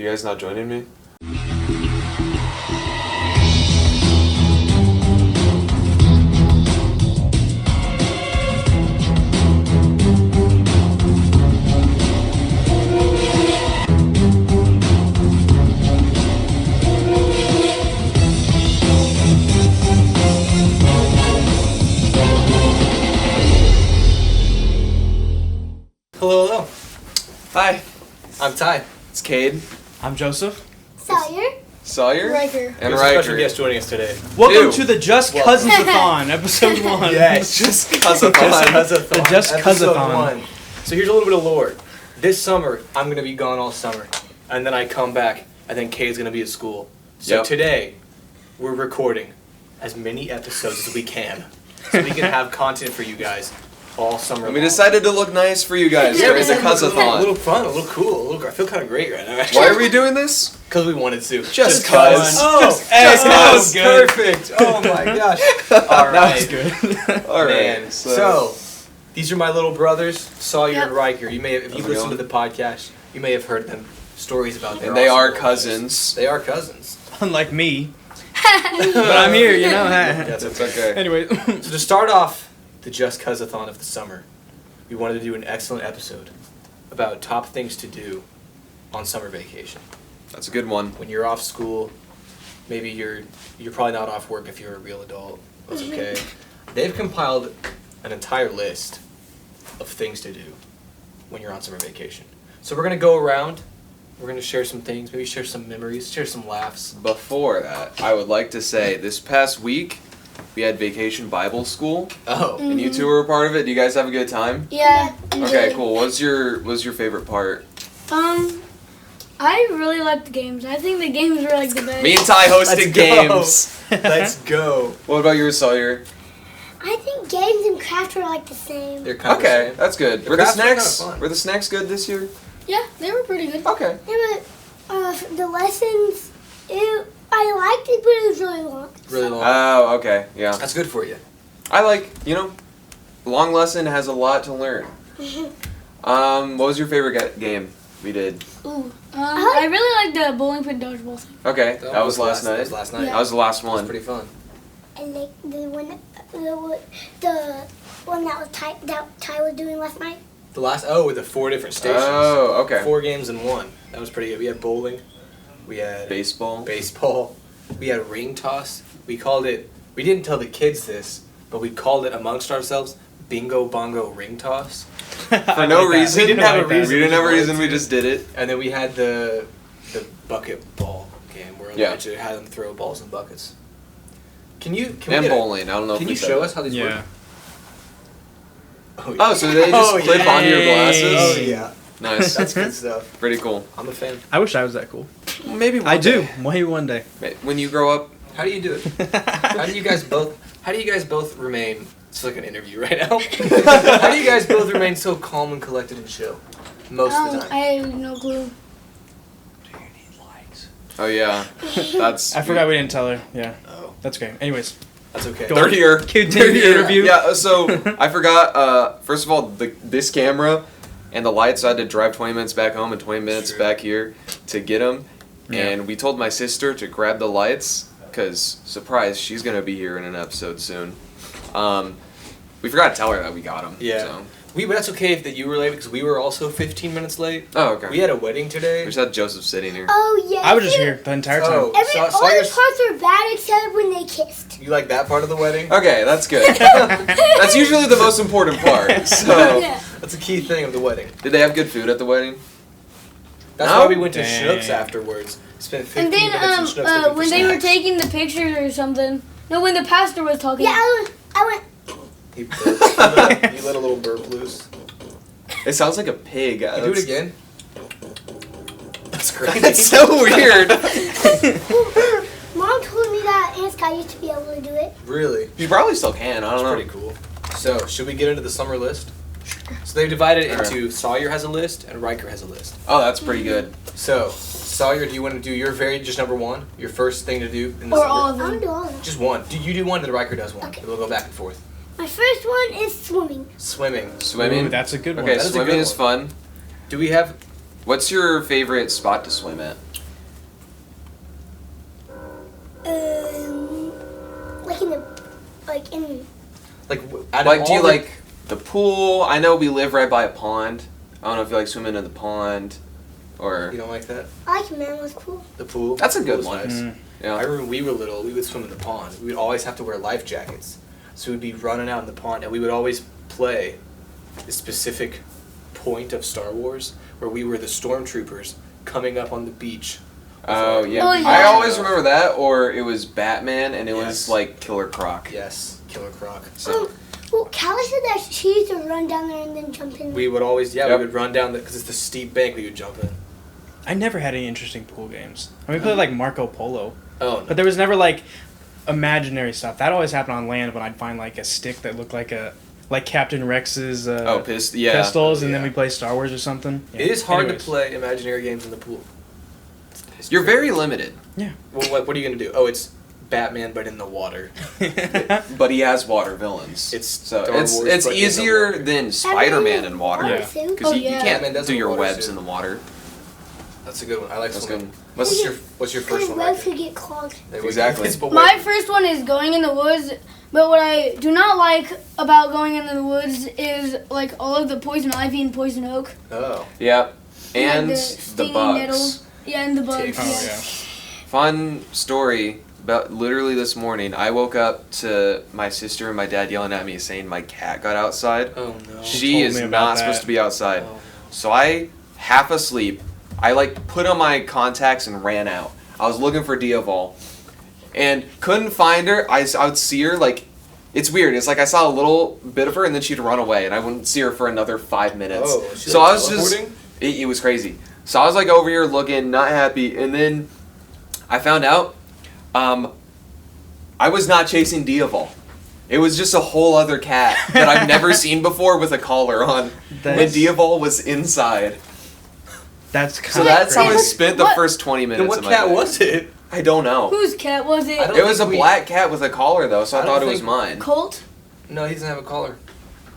you guys not joining me? Hello. Hi, I'm Ty. it's Cade. I'm Joseph. Sawyer? Riker. And We have a Riker. special guest joining us today. Welcome Ew. to the Just Welcome. Cousins-a-thon, episode 1. Just cuz of fun. The Just Episode Cousathon. 1. So here's a little bit of lore. This summer, I'm going to be gone all summer. And then I come back, and then Kay's going to be at school. So Yep. today, we're recording as many episodes as we can. So we can have content for you guys all summer And we long. decided to look nice for you guys Yeah, during we the said a Cousathon. little fun, a little cool. I feel kind of great right now. Why are we doing this? Because we wanted to. Just cause. cuz. Oh, Just that cuz. was good. Perfect. Oh my gosh. All right. That was good. Alright, Man, so these are my little brothers, Sawyer Yep. and Riker. You may have, if you How's it listen to going? the podcast, you may have heard them stories about them. And they are cousins. They are cousins. Unlike me. But I'm here, you know. That's It's okay. okay. Anyway. So to start off the Just Cousathon of the summer, we wanted to do an excellent episode about top things to do on summer vacation. That's a good one. When you're off school, maybe you're probably not off work if you're a real adult. That's okay. They've compiled an entire list of things to do when you're on summer vacation. So we're gonna go around. We're gonna share some things, maybe share some memories, share some laughs. Before that, I would like to say this past week we had Vacation Bible School, Oh, and you two were a part of it. Do you guys have a good time? Yeah. Okay, cool. What's your favorite part? I really like the games. I think the games were like the best. Me and Ty hosted games. Let's go. What about yours, Sawyer? I think games and craft are like the same. They're kind Okay, of that's good. The Were the crafts were kinda snacks fun. were the snacks good this year? Yeah, they were pretty good. Okay. Yeah, but the lessons, I liked it, but it was really long. really long. Oh, okay. Yeah. That's good for you. I like, long lesson has a lot to learn. What was your favorite game we did? Ooh. I really like the bowling pin dodgeball thing. Okay, that was last night. That was last night. Yeah. That was the last That was one. pretty fun. And like the one that Ty was doing last night. The last with the 4 different stations. Oh, okay. 4 games in one. That was pretty good. We had bowling. We had Baseball. baseball. We had ring toss. We called it. We didn't tell the kids this, but we called it amongst ourselves Bingo Bongo Ring Toss. For no reason. We didn't have a reason. We didn't have a We just reason. We wanted to. just did it. And then we had the bucket ball game where we Yeah. actually had them throw balls in buckets. Can we And get bowling. I don't know if Can we you said show it. us how these Yeah. work? Oh, so they just clip onto your glasses? Oh yeah. Nice. That's good stuff. Pretty cool. I'm a fan. I wish I was that cool. Maybe one I do. day. Maybe one day. When you grow up. How do you do it? How do you guys both remain? It's like an interview right now. How do you guys both remain so calm and collected and chill most of the time? I have no clue. Oh yeah. That's. I forgot we didn't tell her. Yeah. Oh, That's okay. Anyways. that's okay. Go They're here. Continue They're the here. interview. Yeah. So I forgot. First of all, this camera and the lights. I had to drive 20 minutes back home and 20 minutes Sure. back here to get them. Yeah. And we told my sister to grab the lights because surprise, she's gonna be here in an episode soon. We forgot to tell her that we got them. Yeah. So. But that's okay that you were late because we were also 15 minutes late. Oh okay. We had a wedding today. We just had Joseph sitting here. Oh yeah. I was just here the entire time. Oh. All Sawyer's- the parts are bad except when they kissed. You like that part of the wedding? Okay, that's good. That's usually the most important part. So, Yeah. That's a key thing of the wedding. did they have good food at the wedding? That's No? why we went to Dang. Schnucks afterwards. Spent 15 And then minutes in Schnucks looking for when they were snacks. taking the pictures or something. No, when the pastor was talking. Yeah, I went. He burped. You let a little burp loose. It sounds like a pig. You do it again. That's great. That's so weird. Mom told me that Aunt Sky used to be able to do it. Really? You probably still can. I That's don't know. pretty cool. So, should we get into the summer list? So they've divided it Alright. into Sawyer has a list and Riker has a list. Oh, that's pretty good. So, Sawyer, do you want to do your just number one? Your first thing to do in the Or summer? all I of want them. to do all of them. Just one. You do one, then Riker does one. Okay. We'll go back and forth. My first one is swimming. Swimming. Swimming. Ooh, that's a good one. Okay, That is a swimming good is fun. Do we have What's your favorite spot to swim at? Like in the, like in. Out of Like, do you all the- like the pool? I know we live right by a pond. I don't know if you like swimming in the pond, or You don't like that? I like Mammoth Pool. The pool. That's a good Pool's one. Nice. Mm. I yeah. remember when we were little, we would swim in the pond. We would always have to wear life jackets. So we'd be running out in the pond, and we would always play a specific point of Star Wars where we were the stormtroopers coming up on the beach. Oh yeah. Oh, yeah. I always remember that, or it was Batman, and it was Yes. like Killer Croc. Yes, Killer Croc. So Well, Callie said that she used to run down there and then jump in. We would always, Yep. we would run down because it's the steep bank. We would jump in. I never had any interesting pool games. I mean, we played like Marco Polo, Oh, no. but there was never like imaginary stuff. That always happened on land when I'd find like a stick that looked like Captain Rex's yeah. pistols, and then Yeah. we play Star Wars or something. Yeah. It is hard Anyways. to play imaginary games in the pool. You're very limited, Well, what are you gonna do? Oh, it's Batman, but in the water. but he has water villains. It's so Star it's Wars, it's but in the easier water. than Spider-Man in water. Yeah. Because Oh, you yeah. can't Batman does do have a your water webs suit. in the water. That's a good one. I like That's swimming. good. What's your first Because one? webs Riker? could get clogged. There we go. Exactly. But My wait, first one is going in the woods, but what I do not like about going into the woods is like all of the poison ivy and poison oak. Oh, Yeah, and Like the stinging bugs. nettle. Yeah, and the bugs. Ticks. Oh Yeah. yeah. Fun story about literally this morning. I woke up to my sister and my dad yelling at me saying my cat got outside. oh no. She told is me about not that. supposed to be outside. Oh. So I, half asleep, I like put on my contacts and ran out. I was looking for Diaval and couldn't find her. I would see her like, it's weird. It's like I saw a little bit of her and then she'd run away and I wouldn't see her for another 5 minutes. Oh, is she, so like, I was just, teleporting? it was crazy. So I was like over here looking, not happy, and then I found out I was not chasing Diaval. It was just a whole other cat that I've never seen before with a collar on. And That's- Diaval was inside. That's So kind that's how I What- spent the what- first 20 minutes Then what of my cat day. was it? I don't know. Whose cat was it? I don't It was a think we- black cat with a collar though, so I I don't thought it was think- mine. Colt? No, he doesn't have a collar.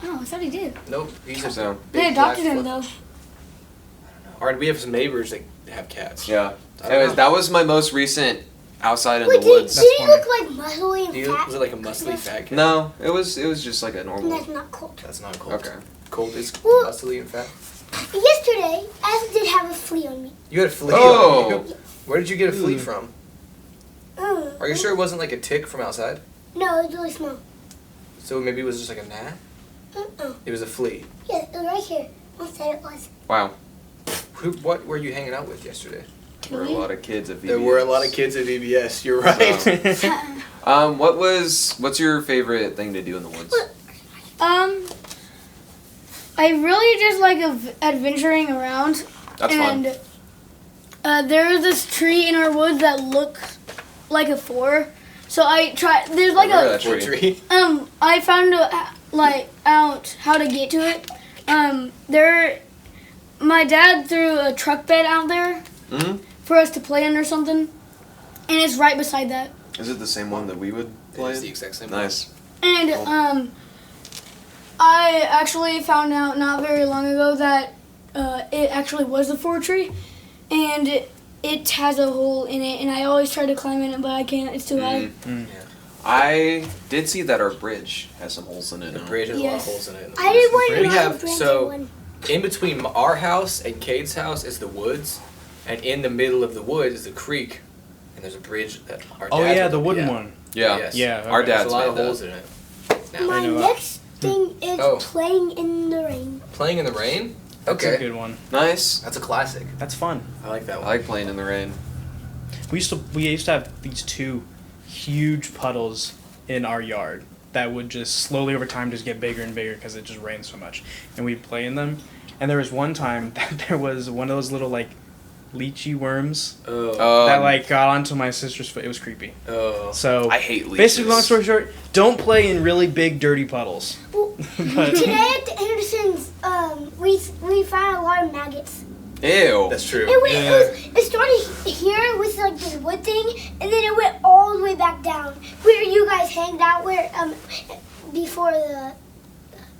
Oh, I thought he did. Nope, he's a So, big They adopted black him fluff- though. Alright, we have some neighbors that have cats. yeah. I don't Anyways, know. that was my most recent outside in Wait, the did woods. he funny. look like muscly and Do you, fat? was it like a muscly fat cat? No, it was just like a And normal. that's not cold. That's not cold. Okay. Cold is Well- muscly and fat. Yesterday, I did have a flea on me. You had a flea Oh. on you. Where did you get a flea from? Are you Mm. sure it wasn't like a tick from outside? No, it was really small. So maybe it was just like a gnat? Uh-uh. It was a flea. Yeah, it was right here. I said it was. Wow. What were you hanging out with yesterday? There were a lot of kids at VBS. There were a lot of kids at VBS. You're right. So- What's your favorite thing to do in the woods? I really just like adventuring around. That's fun. And there is this tree in our woods that looks like a 4. So I try. There's like Remember a that tree. Tree. I found out how to get to it. My dad threw a truck bed out there Hmm. for us to play in or something, and it's right beside that. Is it the same one that we would play? It's the exact same. Nice. And I actually found out not very long ago that it actually was a 4 tree, and it has a hole in it, and I always try to climb in it, but I can't. It's too high. I did see that our bridge has some holes in it. The now. bridge has a lot of Yes. holes in it. I did one We in my have- branch so- one. In between our house and Cade's house is the woods, and in the middle of the woods is the creek, and there's a bridge that our Oh dad's yeah, with the it. wooden Yeah. one. Yeah. Yes. Yeah, Our okay. There's dad's a lot made of that. holes in it. Now, My know that. next thing is Oh. playing in the rain. playing in the rain. That's Okay, a good one. Nice. that's a classic. That's fun. I like that I one. like playing in the rain. We used to have these 2 huge puddles in our yard that would just slowly over time just get bigger and bigger because it just rained so much, and we'd play in them. And there was one time that there was one of those little like lychee worms Oh, that like got onto my sister's foot. It was creepy. oh. So I hate leeches. basically, long story short, don't play in really big dirty puddles. Well, But today at the Andersons, we found a lot of maggots. Ew. That's true. It started here with like this wood thing, and then it went all the way back down where you guys hanged out. Where before the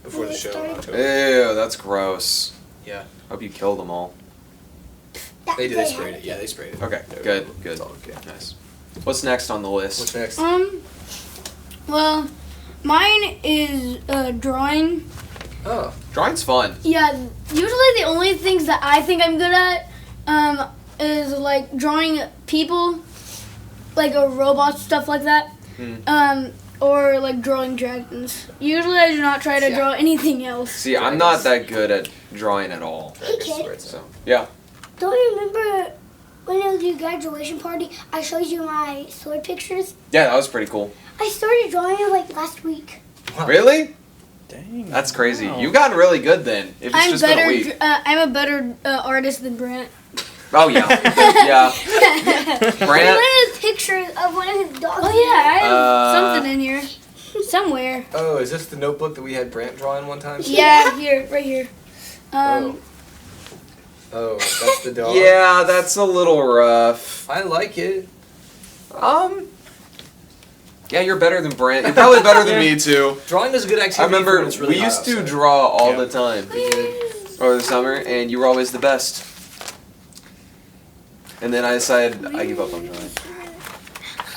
Before the it show in started. October. Ew, that's gross. Yeah. Hope you kill them all. They sprayed it. Yeah, they sprayed it. Okay, good. It's all okay. Nice. What's next on the list? What's next? Well, mine is drawing. Oh, Drawing's fun. Yeah, usually the only things that I think I'm good at is like drawing people, like a robot, stuff like that. Or like drawing dragons. Usually I do not try to draw anything else. See, I'm not that good at drawing at all. Hey, kid. So, yeah. Don't you remember when it was your graduation party? I showed you my sword pictures. Yeah, that was pretty cool. I started drawing it like last week. Really? Dang. That's crazy. Wow. You've gotten really good then. If it's I'm just been a better. week. I'm a better artist than Brant. Oh, yeah. Yeah. I Brant. wanted pictures of one of his dogs. Oh yeah, I have Uh, something in here, somewhere. oh, is this the notebook that we had Brant draw in one time? Yeah, here, right here. Oh, that's the dog. Yeah, that's a little rough. I like it. Yeah, you're better than Brant. You're probably better than me too. Drawing is a good activity. I remember when it's really we hot used to outside. draw all Yeah. the time We did. over the summer, and you were always the best. And then I decided I give up on drawing.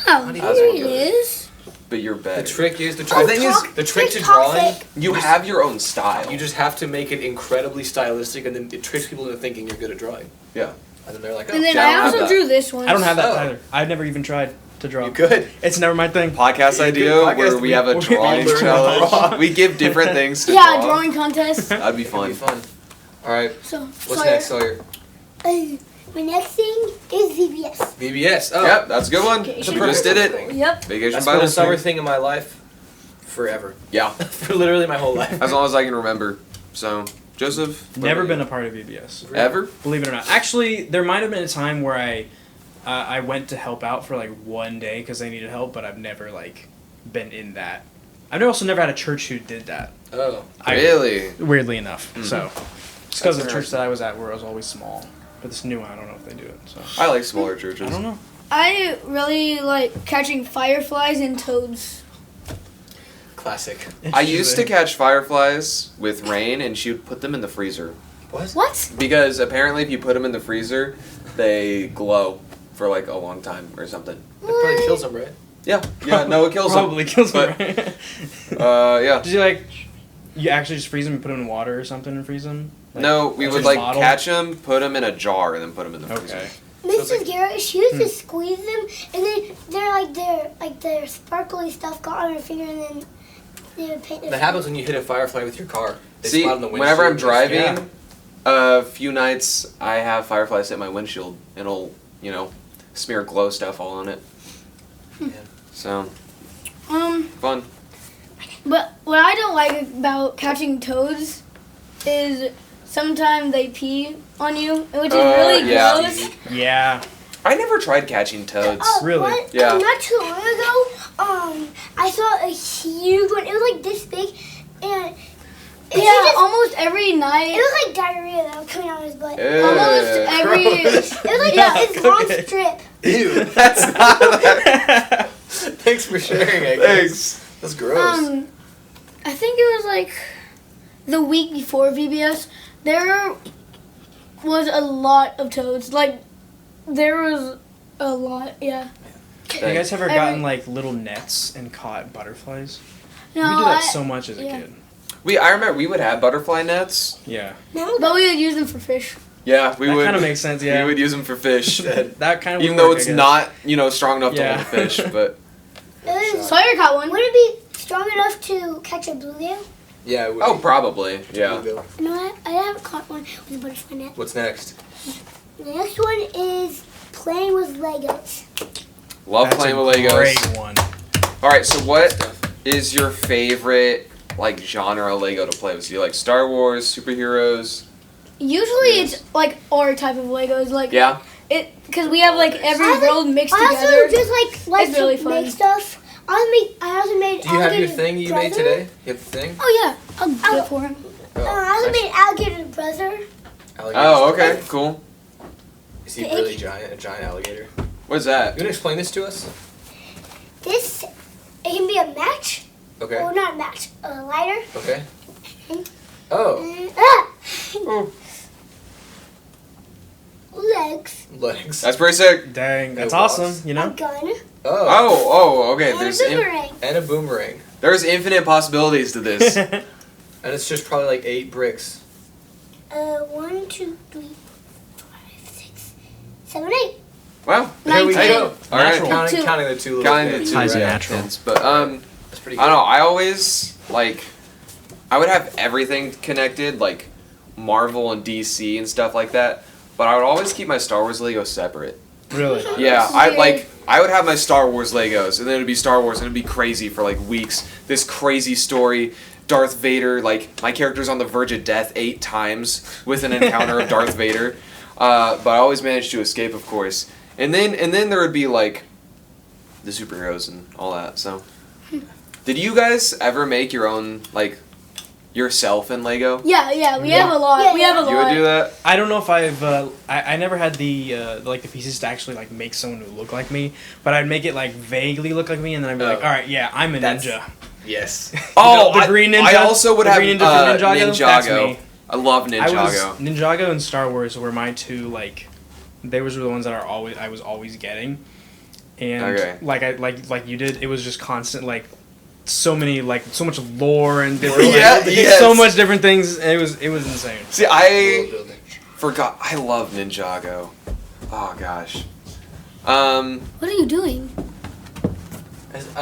Oh, do you here think it of it? is. But you're The better. trick is the Oh, thing is talk- the trick to it's drawing. toxic. You have your own style. You just have to make it incredibly stylistic, and then it tricks people into thinking you're good at drawing. Yeah. And then they're like, oh, And then Yeah, I don't I have also that. drew this one. I don't have that Oh. either. I've never even tried to draw. you could. It's never my thing. Podcast You idea could podcast where we have a we drawing learn how to draw. challenge. We give different things to Yeah, draw. drawing contest. That'd be That'd be fun. fun. All right, So, what's Sawyer. next, Sawyer? My next thing is VBS. VBS. Oh, Yep, that's a good one. Okay, You sure. just did it. Thing. Yep. Vacation That's Bible been a summer thing. thing in my life forever. Yeah, For literally my whole life. as long as I can remember. So, Joseph. what Never about been you? a part of VBS. Ever? Believe it or not. Actually, there might have been a time where I went to help out for like one day because they needed help, but I've never like been in that. I've also never had a church who did that. Oh. Really? Weirdly enough. So it's because the That's church that I was at where I was always small. But this new one, I don't know if they do it. So I like smaller churches. I don't know. I really like catching fireflies and toads. Classic. I used to catch fireflies with Rain, and she would put them in the freezer. What? What? Because apparently, if you put them in the freezer, they glow for like a long time or something. It probably kills them, right? Yeah, yeah, no, it kills Probably them. kills them. But, Right? yeah. Did you like? You actually just freeze them and put them in water or something and freeze them? Like, No, we would just like bottle? catch them, put them in a jar, and then put them in the freezer. Okay. it's Mrs. like- Garrett, she used to squeeze them, and then their sparkly stuff got on her finger, and then they would paint their That happens when you hit a firefly with your car. They See, spot on the whenever I'm windshield. driving, Yeah. a few nights I have fireflies hit my windshield, and it'll, smear glow stuff all on it. Yeah. So, fun. But what I don't like about catching toads is sometimes they pee on you, which is really yeah. gross. Yeah. I never tried catching toads. Oh, Really? what? Yeah. Not too long ago, I saw a huge one. It was like this big, and Yeah, almost every night. it was like diarrhea that was coming out of his butt. Ew. Almost every. It was like this long Okay. strip. Ew. That's not that. Thanks for sharing, I guess. Thanks. That's gross. I think it was like the week before VBS. There was a lot of toads. Like there was a lot. Yeah. Have you guys ever Every- gotten like little nets and caught butterflies? No, we did that I- so much as a yeah. kid. I remember we would have butterfly nets. Yeah. No, but we would use them for fish. Yeah, we That would. kind of makes sense, yeah. We would use them for fish. That kind of Even though it's not, strong enough Yeah. to hold a fish, but Sawyer caught one. would it be strong enough to catch a bluegill? Yeah. It would oh, be. probably, yeah. Bluegill. No, I haven't caught one with a butterfly net. What's next? The next one is playing with Legos. Love That's playing a with Legos. great one. All right, so what Stuff. is your favorite genre of Lego to play with? Do you like Star Wars, superheroes? Usually it's like our type of Legos. Like Yeah. because we have like every I world mixed I together. also just like It's really to fun. make stuff. I also made. Do you have your alligator thing you made brother. today? You have the thing? Oh yeah, I'll do it for him. Oh, I also nice. made alligator brother. Alligator. Oh, okay, cool. Is he really giant? A giant alligator? You What's that? want to explain this to us? This it can be a match Okay. or not a match, a lighter. Okay. Oh. Ah! Oh. Legs. legs. That's pretty sick. Dang, that's It was. awesome. You A know. gun. Okay. And a There's boomerang. And a boomerang. there's infinite possibilities to this. And it's just probably like 8 bricks. 1, 2, 3, 4, 5, 6, 7, 8. Wow. There we 19. go. All right. Natural. Counting, counting the 2 little Counting the pins. two Ties are yeah, natural. pins. But That's pretty good. I don't know. I always like. I would have everything connected, like Marvel and DC and stuff like that. But I would always keep my Star Wars Lego separate. Really. Yeah, Weird. I would have my Star Wars Legos, and then it'd be Star Wars, and it'd be crazy for like weeks. This crazy story, Darth Vader, like my character's on the verge of death 8 times with an encounter of Darth Vader, but I always managed to escape, of course. And then there would be like the superheroes and all that. So, did you guys ever make your own like yourself in Lego? Yeah, we have a lot. Yeah, we have a yeah. lot. You would do that? I don't know if I never had the like the pieces to actually like make someone who looked like me, but I'd make it like vaguely look like me, and then I'd be like, Oh. all right, yeah, I'm a That's- ninja. Yes. Oh, the green ninja. I also would the have green ninja from Ninjago. That's Ninjago. me. I love Ninjago. I was Ninjago and Star Wars were my two like, they were the ones that I was always getting, and Okay. like you did, it was just constant like. So many so much lore and different Yeah, yes. so much different things. It was insane. See, World I building. forgot. I love Ninjago. Oh gosh. What are you doing?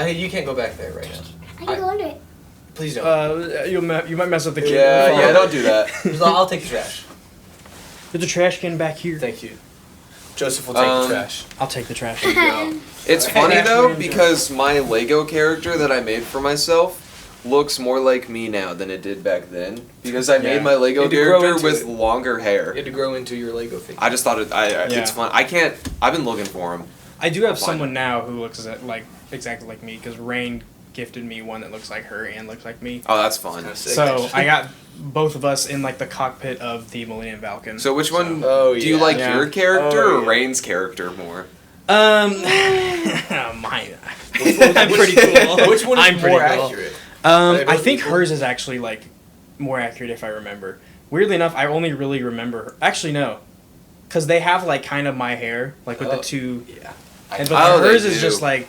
You can't go back there right now. I can go under it. Please don't. You might mess up the key. Yeah, don't do that. I'll take the trash. There's a trash can back here. Thank you. Joseph will take the trash. I'll take the trash. It's funny though because my Lego character that I made for myself looks more like me now than it did back then because I made Yeah. my Lego You had to grow character into with it. longer hair. You had to grow into your Lego figure. I just thought it's Yeah. fun. I can't. I've been looking for him. I do have Fine. someone now who looks like exactly like me because Rain gifted me one that looks like her and looks like me. Oh, that's fun. Kinda sick, So actually. I got both of us in like the cockpit of the Millennium Falcon. So which one Oh, do you yeah. like Yeah. your character Oh, or yeah. Rain's character more? Mine. Which- I'm pretty cool. Which one is I'm pretty more cool. accurate? Are they I both think equal? hers is actually like more accurate if I remember. Weirdly enough, I only really remember her. Actually, no, because they have like kind of my hair, like with Oh, the two. Yeah. And Oh, but they hers is do. just like,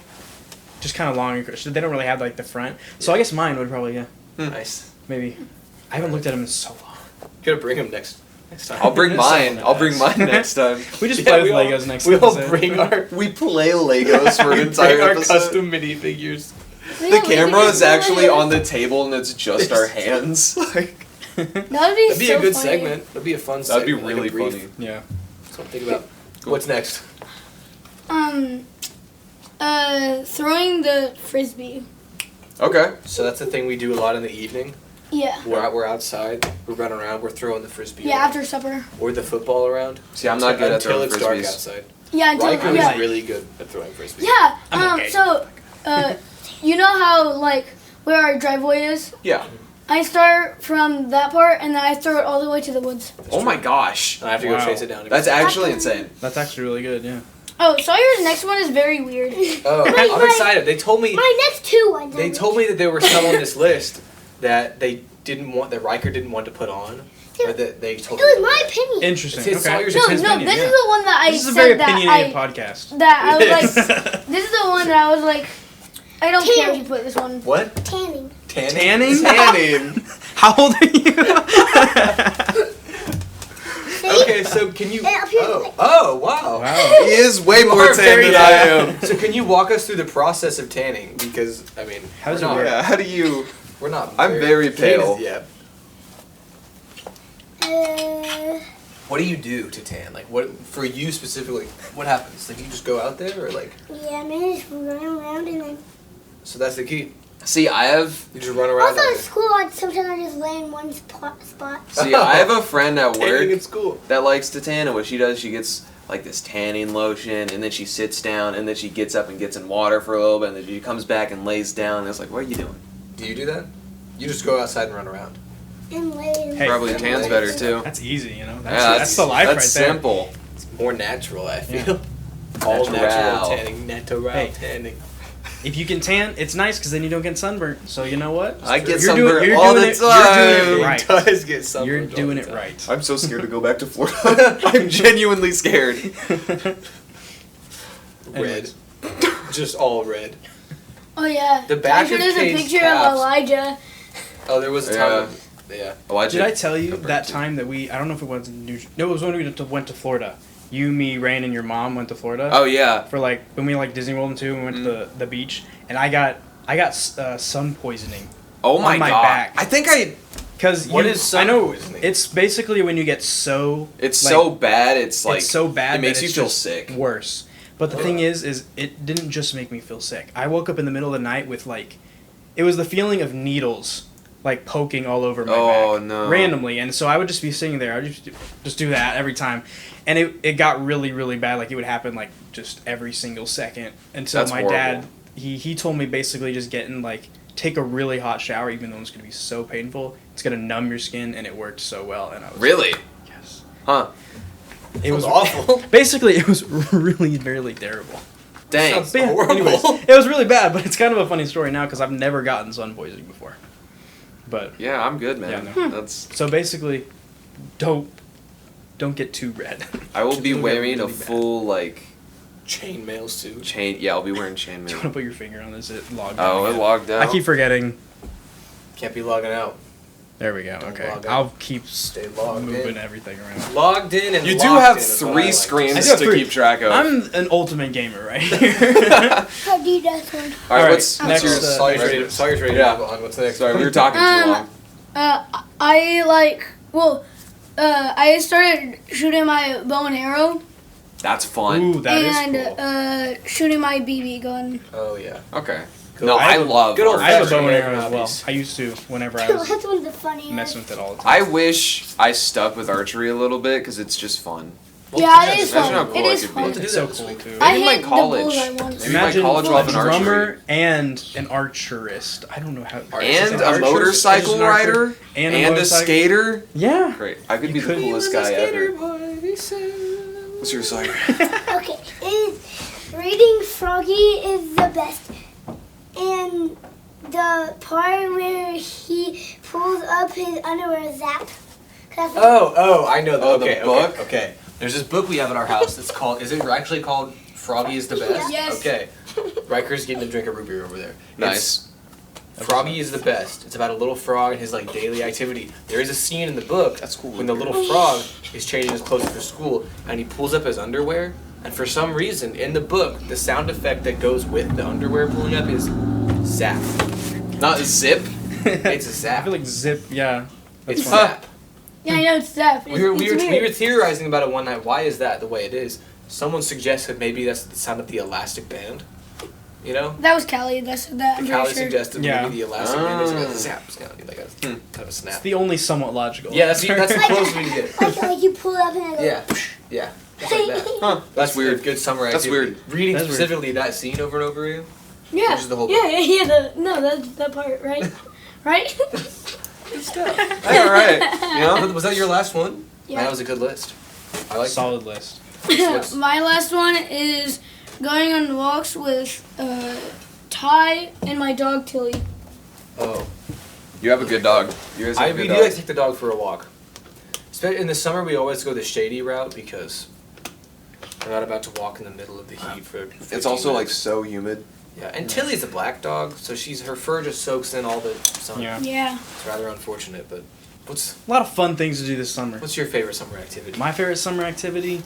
just kind of long. And they don't really have like the front. So I guess mine would probably Nice. maybe. I haven't looked at them in so long. Gotta bring him next time. I'll bring mine. Someone I'll bring else. mine next time. We just Yeah, play with we all- Legos next We all episode. bring our We play Legos for an we entire bring our episode. custom minifigures. The camera is actually on the table and it's just our hands. Like That would be That'd be so a good funny. segment. That'd be a fun that'd be segment. like a really brief. funny. Yeah. Something about. What's next? Throwing the frisbee. Okay. So that's the thing we do a lot in the evening. Yeah. We're outside. We're running around. We're throwing the frisbee. Yeah, around. after supper. Or the football around. See, I'm not good at until throwing it's dark frisbees. outside. Yeah, until Riker yeah. is really good at throwing frisbees. Yeah. I'm okay. So, you know how like where our driveway is? Yeah. I start from that part and then I throw it all the way to the woods. Oh my gosh. And I have to go Wow. chase it down. That's actually insane. That's actually really good. Yeah. Oh, Sawyer's next one is very weird. Oh, Wait, I'm wait. excited. They told me. My next 2 ones. They told me that there were some on this list that they didn't want. That Riker didn't want to put on. Or that they told It me. was my opinion. Interesting. It's Okay. Sawyer's No, His no, opinion, this yeah. is the one that I This is a said very that opinionated I podcast. that I was Yes. like. This is the one that I was like. I don't care if you put this one. What? Tanning. Tanning? Tanning? Tanning. How old are you? Okay, so can you? And up here, Oh, like- oh, wow. Wow. He is way You more are tan very than I tan. am. So can you walk us through the process of tanning? Because I mean, How does we're it not, work? Yeah, how do you... We're not. I'm very tan pale. yeah. Uh, What do you do to tan? Like, what for you specifically? What happens? Like, you just go out there, or like? yeah, man, just run around and then. So that's the key. See, I have... You just run around. Also out at there. school, I sometimes I just lay in one spot. See, I have a friend at Tanning work in school. that likes to tan, and what she does, she gets like this tanning lotion, and then she sits down, and then she gets up and gets in water for a little bit, and then she comes back and lays down, and it's like, what are you doing? Do you do that? You just go outside and run around. And lay in Hey. Probably tans better too. That's easy, you know. Yeah, That's the life that's right simple. It's more natural, I Yeah. feel. All natural Natural. tanning, natural Hey. tanning. if you can tan, it's nice because then you don't get sunburnt. So you know what? I get You're doing- sunburned you're all doing the it- you're doing it time. right. He does get sunburned. You're all doing the it time. right. I'm so scared to go back to Florida. I'm genuinely scared. Red. Anyways. Just all red. Oh yeah. The back I'm sure of there's a Kate's picture caps. of Elijah. Oh, there was a time. Yeah. Oh, Did I tell you that time that I don't know if it was no, it was when we went to Florida. You, me, Rain, and your mom went to Florida. Oh yeah. For like when we Disney World and two, we went to the beach, and I got sun poisoning. Oh on my my god. back. I think I. Because What is sun I know poisoning? it's basically when you get so It's like, so bad. It's like it's so bad It makes that you it's feel just sick. worse. But the thing is it didn't just make me feel sick. I woke up in the middle of the night with it was the feeling of needles poking all over my Oh, back no. randomly, and so I would just be sitting there. I would just do that every time, and it got really really bad. It would happen just every single second. And so That's my horrible. dad he told me basically just take a really hot shower, even though it's gonna be so painful. It's gonna numb your skin, and it worked so well. And I was Really? yes. Huh. It was awful. Basically, it was really, really terrible. Dang. Sounds But yeah, horrible. anyways, it was really bad, but it's kind of a funny story now because I've never gotten sun poisoning before. But Yeah, I'm good, man. Yeah, That's. so basically, don't get too red. I will be It'll get wearing a really bad. full Chainmail suit. chain. Yeah, I'll be wearing Do you want chainmail. to put your finger on this? It logged Oh, out it again. logged out. I keep forgetting. Can't be logging out. There we go. Don't Okay, log out. I'll keep Stay logged moving in. everything around. Logged in and You do locked have in is what I 3 like. I screens do have to 3. keep track of. I'm an ultimate gamer right here. How do you that one? All right, Alright, what's next, yours? Sawyer's ready to Yeah. move on. What's next? Sorry, we were talking too long. I started shooting my bow and arrow That's fun. Ooh, that is and cool. shooting my BB gun. Oh yeah. Okay. Good No, old- I love. good old I have a Fashion bow and American arrow as well. hobbies. I used to whenever I That's was one of the funniest. messing with it all the time. I wish I stuck with archery a little bit because it's just fun. Yeah, it is Imagine how fun. cool It it is could be. fun. to do It's that so this cool week. too. I Maybe my hit the college. bullseye once. Maybe my Imagine college will have an a archery. drummer and an archerist. I don't know how. And is it a archer? motorcycle Is it an archer? rider. And And a motorcycle? skater. Yeah. Great. I could You be the could- coolest guy ever. What's your Sawyer? Okay, reading Froggy is the best. And the part where he pulls up his underwear zap. Oh, I know that. Oh, the Okay, book? okay. There's this book we have at our house. It's called. Is it actually called Froggy is the Best? Yes. Okay. Riker's getting to drink a root beer over there. Nice. Froggy is the best. It's about a little frog and his daily activity. There is a scene in the book That's cool. when the little frog is changing his clothes for school and he pulls up his underwear, and for some reason in the book the sound effect that goes with the underwear pulling up is zap. Not zip. It's a I zap. feel like zip. Yeah. That's It's fun. zap. Yeah, I know it's Steph. We were It's we weird. were theorizing about it one night. Why is that the way it is? Someone suggested maybe that's the sound of the elastic band. You know? That was Callie. That's that. I'm Callie pretty sure. suggested Yeah. maybe the elastic band is like Ah. a zap sound, like a kind of a It's snap. the only somewhat logical. Yeah, that's the closest we can get. Like you pull up and I go. Yeah, yeah, just like that. Huh. That's weird. A good summer That's activity. Reading That's weird. specifically that scene over and over again. Yeah. Which is the whole No, that's that part, right? Right? Good stuff. All right. You know. Was that your last one? Yeah. That was a good list. I like Solid list. What's- My last one is going on walks with Ty and my dog Tilly. Oh, You have a good dog. You guys have a we good do dog. like to take the dog for a walk. In the summer, we always go the shady route because we're not about to walk in the middle of the heat for. 15 It's also minutes. so humid. Yeah, and Tilly's a black dog, so her fur just soaks in all the sun. Yeah. Yeah. It's rather unfortunate, but what's A lot of fun things to do this summer. your favorite summer activity? My favorite summer activity.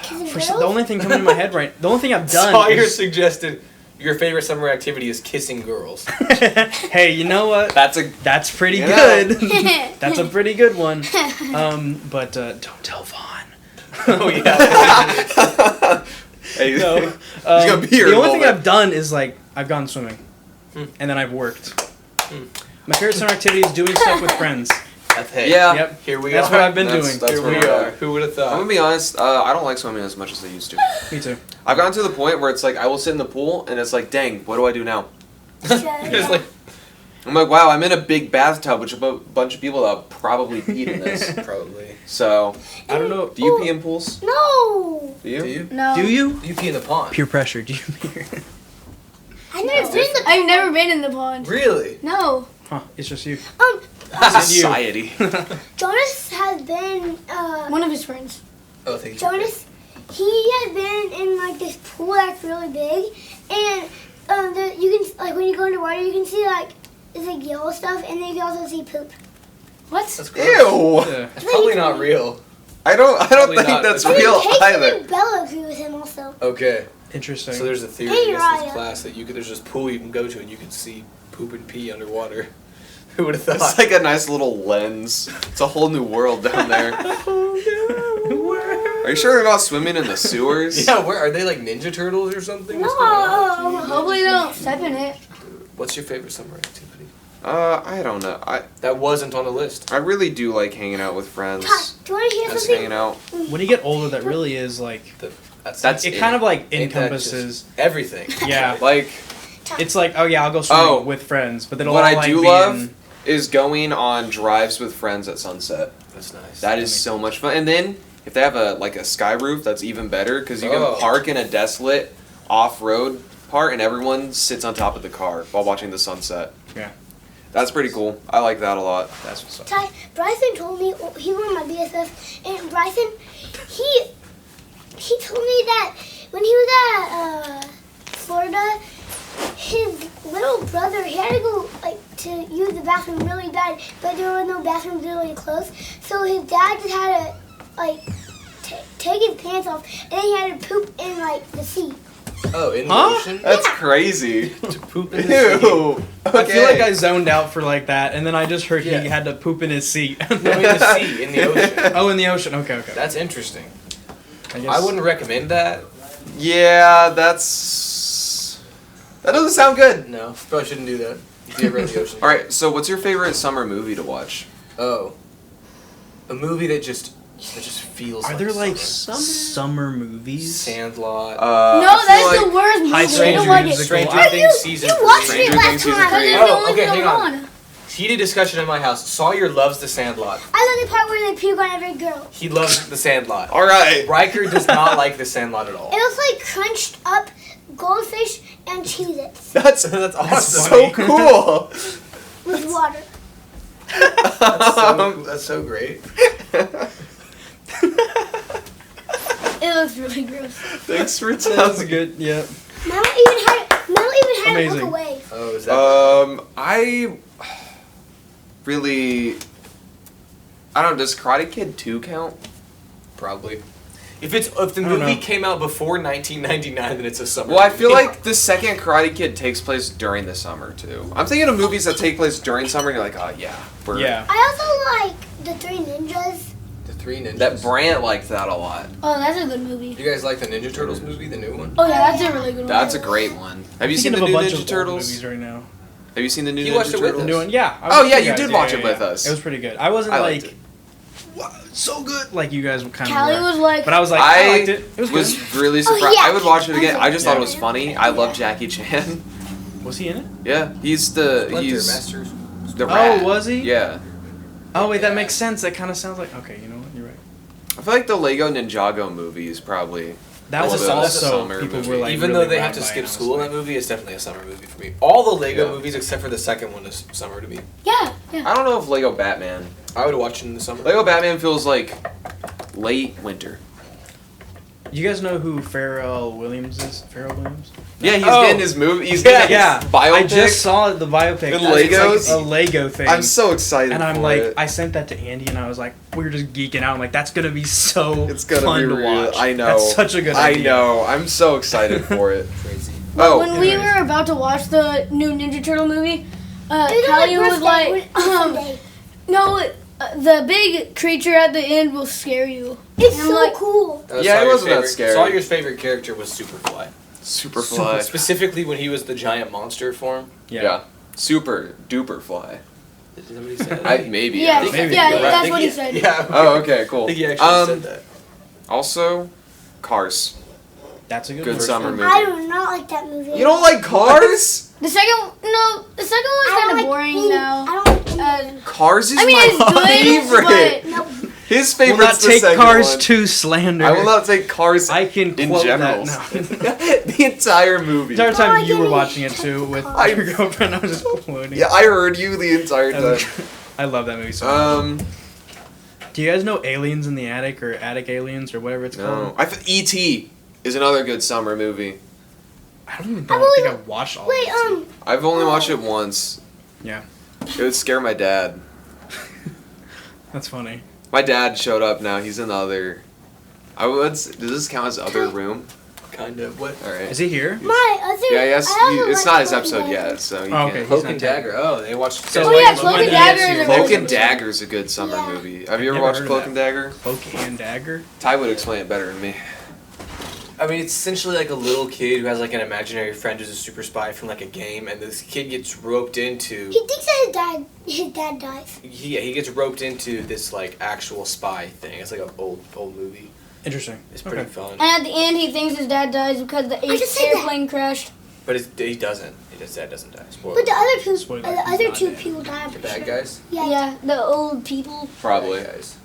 Kissing The girls? only thing coming to my head right. The only thing I've done. Sawyer is- suggested your favorite summer activity is kissing girls. Hey, you know what? That's a. That's pretty You know. good. That's a pretty good one. But don't tell Vaughn. Oh yeah. Hey, No. he's gonna be here. The in a only thing moment. I've done is I've gone swimming, and then I've worked. My favorite summer activity is doing stuff with friends. Hey, Yeah. Yep. Here we That's are. what I've been That's- doing. that's Here where we we're are. at. Who would have I'm thought? gonna be honest. I don't like swimming as much as I used to. Me too. I've gotten to the point where it's like I will sit in the pool and it's like, dang, what do I do now? It's like I'm like, wow, I'm in a big bathtub, which a bunch of people that probably peed in this. Probably. So, I don't know. do you pee in pools? No. Do you? Do you? No. Do you? You pee in the pond. Peer pressure. Do you? I've never been in the pond. Really? No. Huh? It's just you. Society. Jonas has been One of his friends. Oh, thank you. Jonas. He has been in like this pool that's really big, and you can like when you go underwater, you can see like it's like yellow stuff, and then you can also see poop. What? That's gross. Ew. Yeah. It's probably not real. I don't Probably think not. that's And And real Casey either. and Bella agree with him also. Okay. Interesting. So there's a theory Hey, in this Ryan. class that there's this pool you can go to and you can see poop and pee underwater. Who would have thought? It's like a nice little lens. It's a whole new world down there. Are you sure they're not swimming in the sewers? Yeah, where are they, like Ninja Turtles or something? What's going on? No. Hopefully they don't step in it. What's your favorite summer activity? I don't know. That wasn't on the list. I really do like hanging out with friends. Ty, do you want to hear Just something? hanging out. When you get older, that really is like That's it. Kind of like Ain't that encompasses. everything. Yeah. Like, It's like, oh yeah, I'll go swimming Oh. with friends, but then what all I like do being- love is going on drives with friends at sunset. That's nice. That is so much fun. And then if they have a sky roof, that's even better because you Oh. can park in a desolate off-road part and everyone sits on top of the car while watching the sunset. Yeah. That's pretty cool. I like that a lot. That's what's up. Ty, Bryson told me he was my BFF, and Bryson, he told me that when he was at Florida, his little brother he had to go like to use the bathroom really bad, but there were no bathrooms really close. So his dad just had to like take his pants off, and then he had to poop in like the sea. Oh, in the Huh? ocean? That's crazy. To poop in the sea. Ew. I feel like I Okay. zoned out for like that, and then I just heard Yeah. he had to poop in his seat. No, in the sea, in the ocean. Oh, in the ocean. Okay. That's interesting. I guess. I wouldn't recommend that. Yeah, that doesn't sound good. No, probably shouldn't do that. If you ever in the ocean. All right, so what's your favorite summer movie to watch? Oh, a movie that just feels. Are like there like summer. summer movies? Sandlot. No, I that's feel the worst movie. High I School don't like it. Musical. Stranger Are Things season You 3. watched Stranger it last Things season time. three. Because it's the Oh, only okay, thing hang I'm on. Heated discussion in my house. Sawyer loves the Sandlot. I love the part where they puke on every girl. He loves the Sandlot. All right. Riker does not like the Sandlot at all. It looks like crunched up goldfish and Cheez-Its That's That's that's awesome. so cool. with water. That's so great. It looks really gross. Thanks for That's telling. good. Yeah. Mel even had to Amazing. look away. Oh, is that? I really, I don't know. Does Karate Kid 2 count? Probably. If the I don't movie know. came out before 1999, then it's a summer. Well, I feel movie. like the second Karate Kid takes place during the summer too. I'm thinking of movies that take place during summer, and you're like, oh yeah, we're, Yeah. I also like the Three Ninjas. The Three Ninjas. That Brant liked that a lot. Oh, that's a good movie. You guys like the Ninja Turtles movie, the new one? Oh yeah, that's a really good one. That's a great one. Have you seen the Thinking new of a bunch Ninja of Turtles? movies right now. Have you seen the new You Ninja watched it with Turtles? us. The new one, yeah. I was Oh, with yeah, you you guys. did watch it with us. It was pretty good. I wasn't I like, liked it. wow, so good. Like you guys kind Callie of. was like, But I was like, I liked it. It was good. really surprised. yeah. I would watch it again. I just thought it was Yeah. funny. I love Jackie Chan. Was he in it? Yeah, he's the Splinter, he's Masters. the rat. Oh, was he? Yeah. Oh wait, that makes sense. That kind of sounds like. Okay, you know what? You're right. I feel like the Lego Ninjago movie is probably That Well, was that's a also summer people movie. were like. Even really though they have wowed to by skip it, school in honestly. that movie, it's definitely a summer movie for me. All the Lego Yeah. movies except for the second one is summer to me. yeah, yeah. I don't know if Lego Batman. I would watch it in the summer. Lego Batman feels like late winter. You guys know who Pharrell Williams is? Pharrell Williams? Yeah, he's Oh. getting his movie. He's Yeah, getting yeah. his biopic. I just saw the biopic. The It's like Legos? a Lego thing. I'm so excited and I'm for like, it. I sent that to Andy, and I was like, we were just geeking out. I'm like, that's gonna be so It's gonna fun be to real. watch. I know. That's such a good I idea. know. I'm so excited for it. Crazy. Oh, When we anyways. were about to watch the new Ninja Turtle movie, It's Callie my was birthday, like, Sunday. no, the big creature at the end will scare you. It's I'm so like- cool. Yeah, it wasn't that scary. Sawyer's favorite character was Superfly. Superfly. Specifically when he was the giant monster form. Yeah. Super duper fly. Did somebody say that? Maybe. Yeah, I think- Maybe. yeah, You're right. I that's think what he said. Yeah. Oh, okay, I cool. think he actually said that. Also, Cars. That's a good, Good one. summer movie. I do not like that movie. You don't like Cars? The second one's kind of boring now. I don't like Cars is I mean, it's my good, favorite. Nope. His Will favorite's not the take second Cars one. to slander. I will not take Cars I can in quote general. that. No. The entire movie. The entire time Oh, you were give me watching it touch too the with car. your girlfriend, I was just quoting. Yeah, I heard you the entire time. I love that movie so much. Um, Do you guys know Aliens in the Attic or Attic Aliens or whatever it's no. called? E.T. is another good summer movie. I don't even I know. I think believe- I watched all Wait, of it. I've only watched it once. Yeah. It would scare my dad. That's funny. My dad showed up now. He's in the other. Does this count as other room? Kind of. What? All right. Is he here? My other. Yeah, yes. I also It's like not his Cloak episode and yet, Dagger. so you Oh, can't. okay. Cloak not and tagged. Dagger. Oh, they watched. So, Oh, like, yeah, Cloak when and the Dagger ESU is a Cloak really and Dagger's a good summer Yeah. movie. Have you ever Never watched heard of Cloak that. and Dagger? Cloak and Dagger? Ty would explain it better than me. I mean, it's essentially like a little kid who has like an imaginary friend who's a super spy from like a game, and this kid gets roped into. He thinks that his dad dies. He gets roped into this like actual spy thing. It's like an old movie. Interesting. It's pretty Okay. fun, And at the end, he thinks his dad dies because the just said that. airplane crashed. but he doesn't. His dad doesn't die. Spoiler. But the other two, Spoiler, the he's other not two dead. people die. I'm The pretty bad sure. guys. Yeah, the old people. Probably. Bad guys.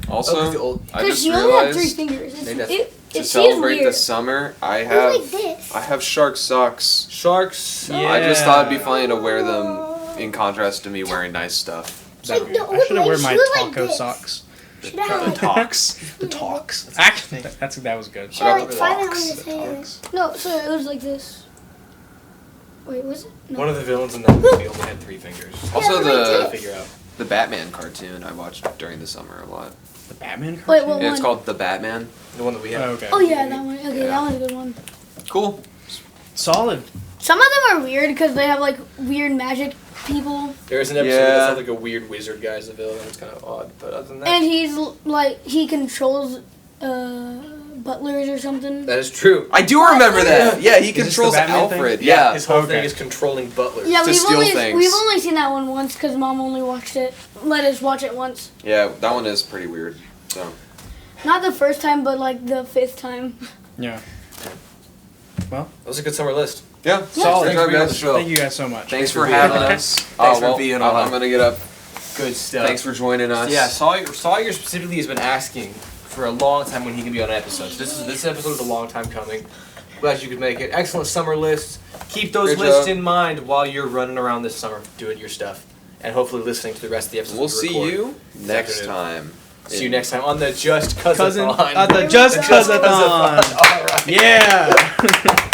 Also, Oh, 'cause the old- I Because just he only had 3 realized fingers. Maybe that's- It to seems celebrate weird. the summer, I It have was like this. I have shark socks. Sharks. Yeah. I just thought it'd be funny to wear them in contrast to me wearing nice stuff. Like That'd the be- old I should have lady, worn my she looked like taco this. socks. Should I have The like, talks. The talks. Actually, that was good. should I got like the 5 on locks, his the hair? talks. No, so it was like this. Wait, was it? No. One of the villains in that movie only had 3 fingers. Also, but To the figure out. the Batman cartoon I watched during the summer a lot. The Batman Wait, cartoon? what Yeah, it's one? called The Batman. The one that we have. Oh, okay. Oh yeah, that one. Okay, Yeah. that one's a good one. Cool. Solid. Some of them are weird because they have like weird magic people, There is an episode Yeah. that's not like a weird wizard guy as a villain. It's kind of odd, but other than that, and he's like he controls butlers or something. that is true. I do remember that. Yeah, he this the controls Batman thing? Alfred. Yeah. His whole Okay. thing is controlling butlers. Yeah, to we've steal only things. we've only seen that one once because Mom only watched it. Let us watch it once. Yeah, that one is pretty weird. So Not the first time, but like the 5th time. Yeah. That was a good summer list. yeah, Solid. Thanks for being on the show. Thank you guys so much. Thanks for for being having on. us. Thanks for being on. I'm gonna get up. Good stuff. Thanks for joining us. Yeah, Sawyer specifically has been asking for a long time when he can be on an episode. So this episode is a long time coming. Glad you could make it. Excellent summer list. Keep those Good lists job. in mind while you're running around this summer doing your stuff, and hopefully listening to the rest of the episodes. We'll we see record you this next afternoon. time. See you next time on the Just Cousin Cousin. at the Just Just Cousin. Cousin-thon. All right. Yeah.